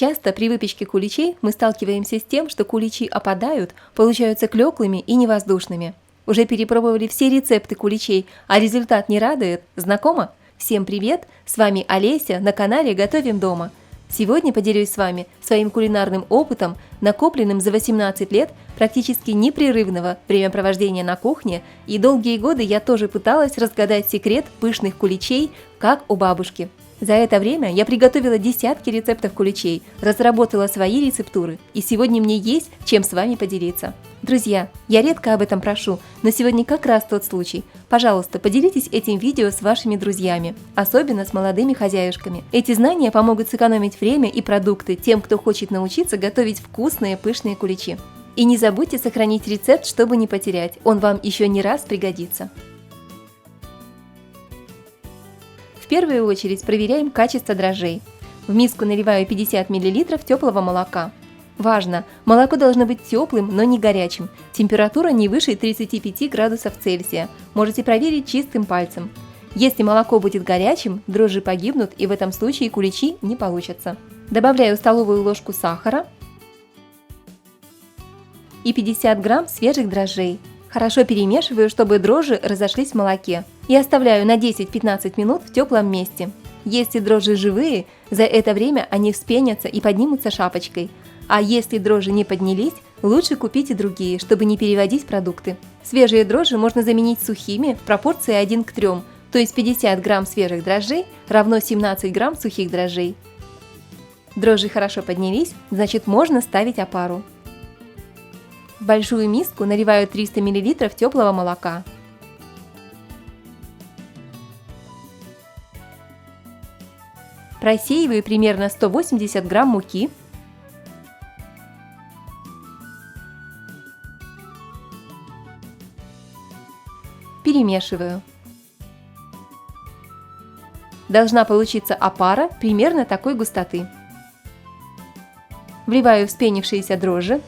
Часто при выпечке куличей мы сталкиваемся с тем, что куличи опадают, получаются клеклыми и невоздушными. Уже перепробовали все рецепты куличей, а результат не радует? Знакомо? Всем привет! С вами Олеся на канале «Готовим дома». Сегодня поделюсь с вами своим кулинарным опытом, накопленным за 18 лет практически непрерывного времяпровождения на кухне, и долгие годы я тоже пыталась разгадать секрет пышных куличей, как у бабушки. За это время я приготовила десятки рецептов куличей, разработала свои рецептуры, и сегодня мне есть чем с вами поделиться. Друзья, я редко об этом прошу, но сегодня как раз тот случай. Пожалуйста, поделитесь этим видео с вашими друзьями, особенно с молодыми хозяюшками. Эти знания помогут сэкономить время и продукты тем, кто хочет научиться готовить вкусные пышные куличи. И не забудьте сохранить рецепт, чтобы не потерять, он вам еще не раз пригодится. В первую очередь проверяем качество дрожжей. В миску наливаю 50 мл теплого молока. Важно! Молоко должно быть теплым, но не горячим. Температура не выше 35 градусов Цельсия. Можете проверить чистым пальцем. Если молоко будет горячим, дрожжи погибнут, и в этом случае куличи не получатся. Добавляю столовую ложку сахара и 50 грамм свежих дрожжей. Хорошо перемешиваю, чтобы дрожжи разошлись в молоке. И оставляю на 10-15 минут в теплом месте. Если дрожжи живые, за это время они вспенятся и поднимутся шапочкой. А если дрожжи не поднялись, лучше купите другие, чтобы не переводить продукты. Свежие дрожжи можно заменить сухими в пропорции 1 к 3, то есть 50 грамм свежих дрожжей равно 17 грамм сухих дрожжей. Дрожжи хорошо поднялись, значит можно ставить опару. В большую миску наливаю 300 мл теплого молока. Просеиваю примерно 180 грамм муки. Перемешиваю. Должна получиться опара примерно такой густоты. Вливаю вспенившиеся дрожжи.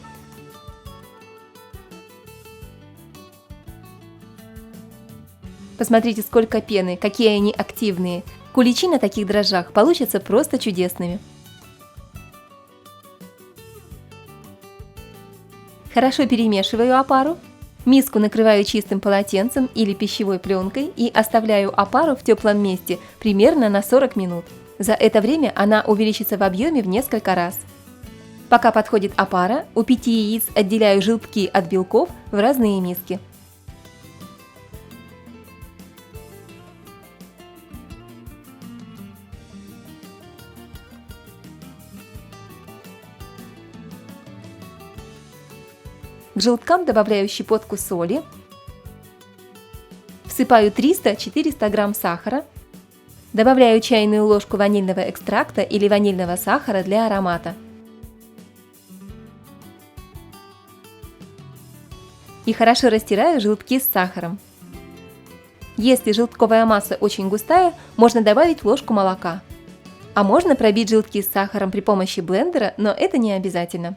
Посмотрите, сколько пены, какие они активные. Куличи на таких дрожжах получатся просто чудесными. Хорошо перемешиваю опару. Миску накрываю чистым полотенцем или пищевой пленкой и оставляю опару в теплом месте примерно на 40 минут. За это время она увеличится в объеме в несколько раз. Пока подходит опара, у 5 яиц отделяю желтки от белков в разные миски. К желткам добавляю щепотку соли, всыпаю 300-400 грамм сахара, добавляю чайную ложку ванильного экстракта или ванильного сахара для аромата. И хорошо растираю желтки с сахаром. Если желтковая масса очень густая, можно добавить ложку молока. А можно пробить желтки с сахаром при помощи блендера, но это не обязательно.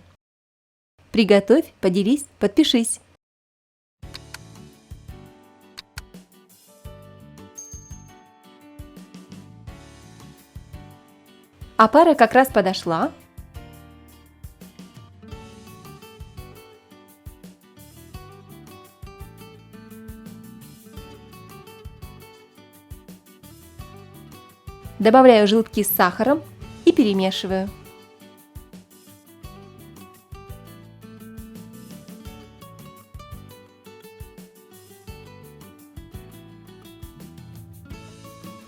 Приготовь, поделись, подпишись. Опара как раз подошла. Добавляю желтки с сахаром и перемешиваю.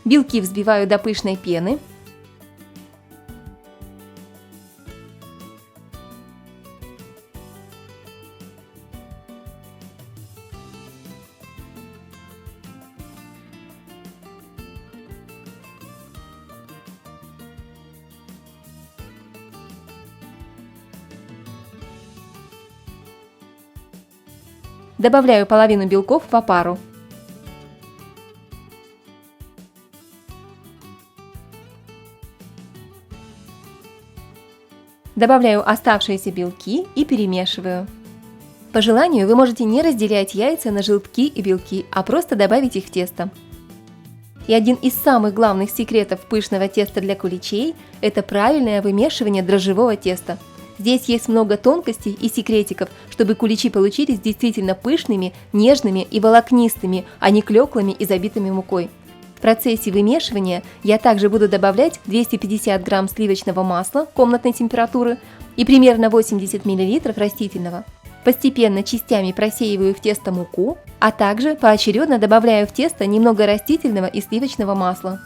Белки взбиваю до пышной пены. Добавляю половину белков в опару. Добавляю оставшиеся белки и перемешиваю. По желанию вы можете не разделять яйца на желтки и белки, а просто добавить их в тесто. И один из самых главных секретов пышного теста для куличей – это правильное вымешивание дрожжевого теста. Здесь есть много тонкостей и секретиков, чтобы куличи получились действительно пышными, нежными и волокнистыми, а не клеклыми и забитыми мукой. В процессе вымешивания я также буду добавлять 250 грамм сливочного масла комнатной температуры и примерно 80 мл растительного. Постепенно частями просеиваю в тесто муку, а также поочередно добавляю в тесто немного растительного и сливочного масла.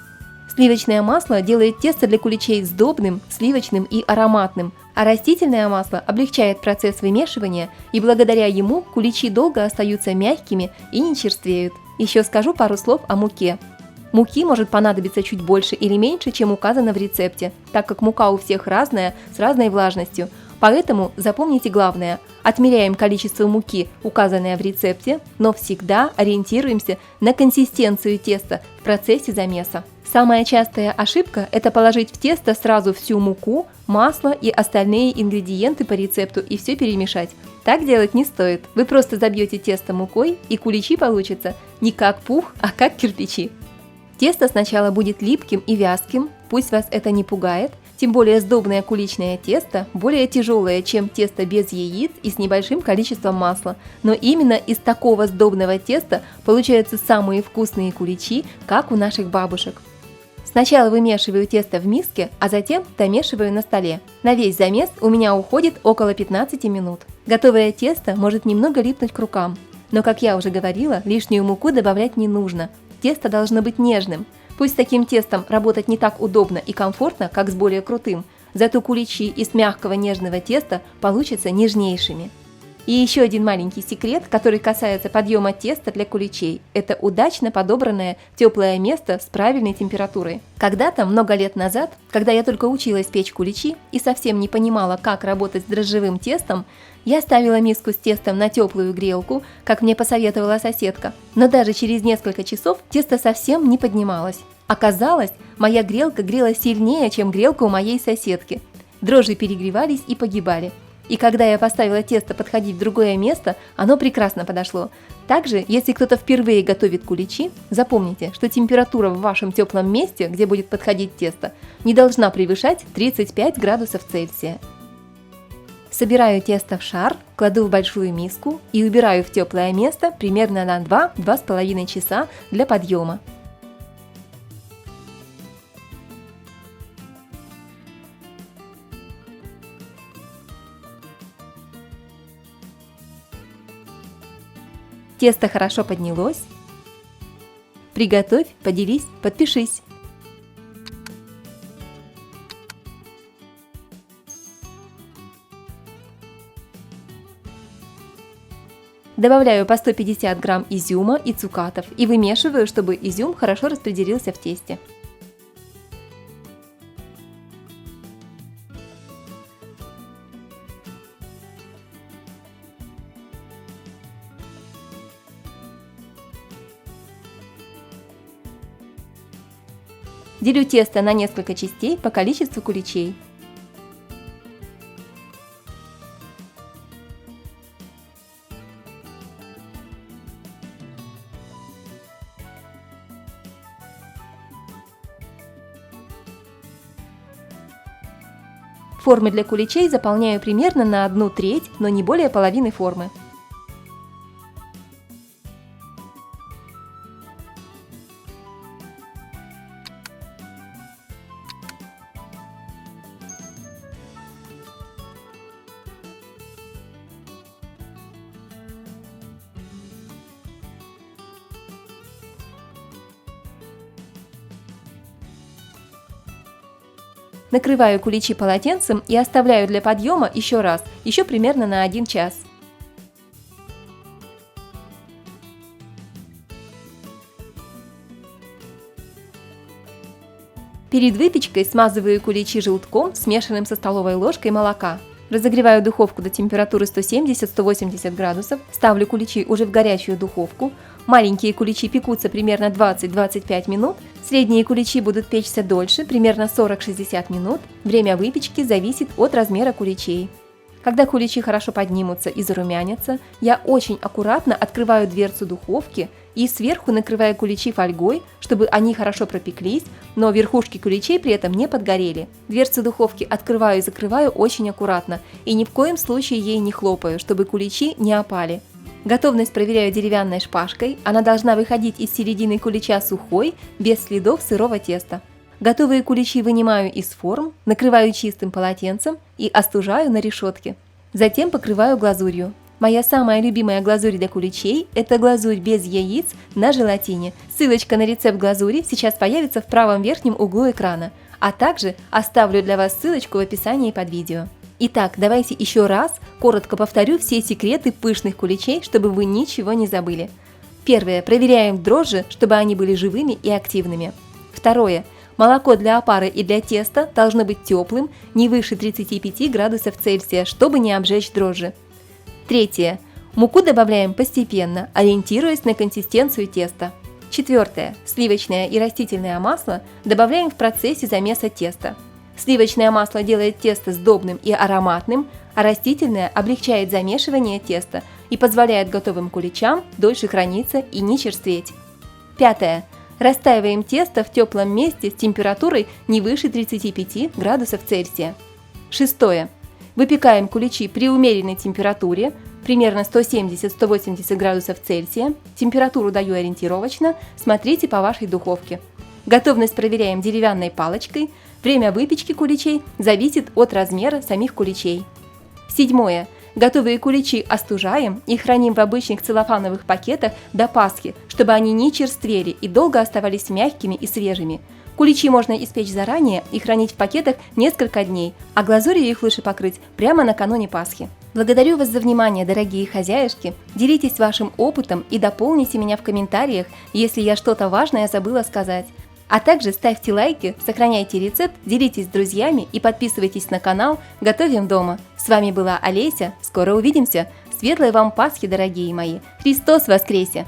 Сливочное масло делает тесто для куличей сдобным, сливочным и ароматным, а растительное масло облегчает процесс вымешивания, и благодаря ему куличи долго остаются мягкими и не черствеют. Еще скажу пару слов о муке. Муки может понадобиться чуть больше или меньше, чем указано в рецепте, так как мука у всех разная, с разной влажностью. Поэтому запомните главное – отмеряем количество муки, указанное в рецепте, но всегда ориентируемся на консистенцию теста в процессе замеса. Самая частая ошибка – это положить в тесто сразу всю муку, масло и остальные ингредиенты по рецепту и все перемешать. Так делать не стоит. Вы просто забьете тесто мукой, и куличи получатся не как пух, а как кирпичи. Тесто сначала будет липким и вязким, пусть вас это не пугает, тем более сдобное куличное тесто более тяжелое, чем тесто без яиц и с небольшим количеством масла. Но именно из такого сдобного теста получаются самые вкусные куличи, как у наших бабушек. Сначала вымешиваю тесто в миске, а затем домешиваю на столе. На весь замес у меня уходит около 15 минут. Готовое тесто может немного липнуть к рукам, но, как я уже говорила, лишнюю муку добавлять не нужно. Тесто должно быть нежным. Пусть с таким тестом работать не так удобно и комфортно, как с более крутым, зато куличи из мягкого нежного теста получатся нежнейшими. И еще один маленький секрет, который касается подъема теста для куличей – это удачно подобранное теплое место с правильной температурой. Когда-то, много лет назад, когда я только училась печь куличи и совсем не понимала, как работать с дрожжевым тестом, я ставила миску с тестом на теплую грелку, как мне посоветовала соседка, но даже через несколько часов тесто совсем не поднималось. Оказалось, моя грелка грела сильнее, чем грелка у моей соседки. Дрожжи перегревались и погибали. И когда я поставила тесто подходить в другое место, оно прекрасно подошло. Также, если кто-то впервые готовит куличи, запомните, что температура в вашем теплом месте, где будет подходить тесто, не должна превышать 35 градусов Цельсия. Собираю тесто в шар, кладу в большую миску и убираю в теплое место примерно на 2–2,5 часа для подъема. Тесто хорошо поднялось. Приготовь, поделись, подпишись. Добавляю по 150 грамм изюма и цукатов и вымешиваю, чтобы изюм хорошо распределился в тесте. Делю тесто на несколько частей по количеству куличей. Формы для куличей заполняю примерно на 1/3, но не более половины формы. Накрываю куличи полотенцем и оставляю для подъема еще раз, еще примерно на 1 час. Перед выпечкой смазываю куличи желтком, смешанным со столовой ложкой молока. Разогреваю духовку до температуры 170–180 градусов, ставлю куличи уже в горячую духовку. Маленькие куличи пекутся примерно 20–25 минут, средние куличи будут печься дольше, примерно 40–60 минут. Время выпечки зависит от размера куличей. Когда куличи хорошо поднимутся и зарумянятся, я очень аккуратно открываю дверцу духовки и сверху накрываю куличи фольгой, чтобы они хорошо пропеклись, но верхушки куличей при этом не подгорели. Дверцу духовки открываю и закрываю очень аккуратно и ни в коем случае ей не хлопаю, чтобы куличи не опали. Готовность проверяю деревянной шпажкой, она должна выходить из середины кулича сухой, без следов сырого теста. Готовые куличи вынимаю из форм, накрываю чистым полотенцем и остужаю на решетке. Затем покрываю глазурью. Моя самая любимая глазурь для куличей – это глазурь без яиц на желатине. Ссылочка на рецепт глазури сейчас появится в правом верхнем углу экрана, а также оставлю для вас ссылочку в описании под видео. Итак, давайте еще раз коротко повторю все секреты пышных куличей, чтобы вы ничего не забыли. Первое. Проверяем дрожжи, чтобы они были живыми и активными. Второе. Молоко для опары и для теста должно быть теплым, не выше 35 градусов Цельсия, чтобы не обжечь дрожжи. Третье. Муку добавляем постепенно, ориентируясь на консистенцию теста. Четвертое. Сливочное и растительное масло добавляем в процессе замеса теста. Сливочное масло делает тесто сдобным и ароматным, а растительное облегчает замешивание теста и позволяет готовым куличам дольше храниться и не черстветь. Пятое. Растаиваем тесто в теплом месте с температурой не выше 35 градусов Цельсия. Шестое. Выпекаем куличи при умеренной температуре, примерно 170-180 градусов Цельсия. Температуру даю ориентировочно, смотрите по вашей духовке. Готовность проверяем деревянной палочкой. Время выпечки куличей зависит от размера самих куличей. Седьмое. Готовые куличи остужаем и храним в обычных целлофановых пакетах до Пасхи, чтобы они не черствели и долго оставались мягкими и свежими. Куличи можно испечь заранее и хранить в пакетах несколько дней, а глазурью их лучше покрыть прямо накануне Пасхи. Благодарю вас за внимание, дорогие хозяюшки. Делитесь вашим опытом и дополните меня в комментариях, если я что-то важное забыла сказать. А также ставьте лайки, сохраняйте рецепт, делитесь с друзьями и подписывайтесь на канал «Готовим дома». С вами была Олеся, скоро увидимся. Светлой вам Пасхи, дорогие мои! Христос воскресе!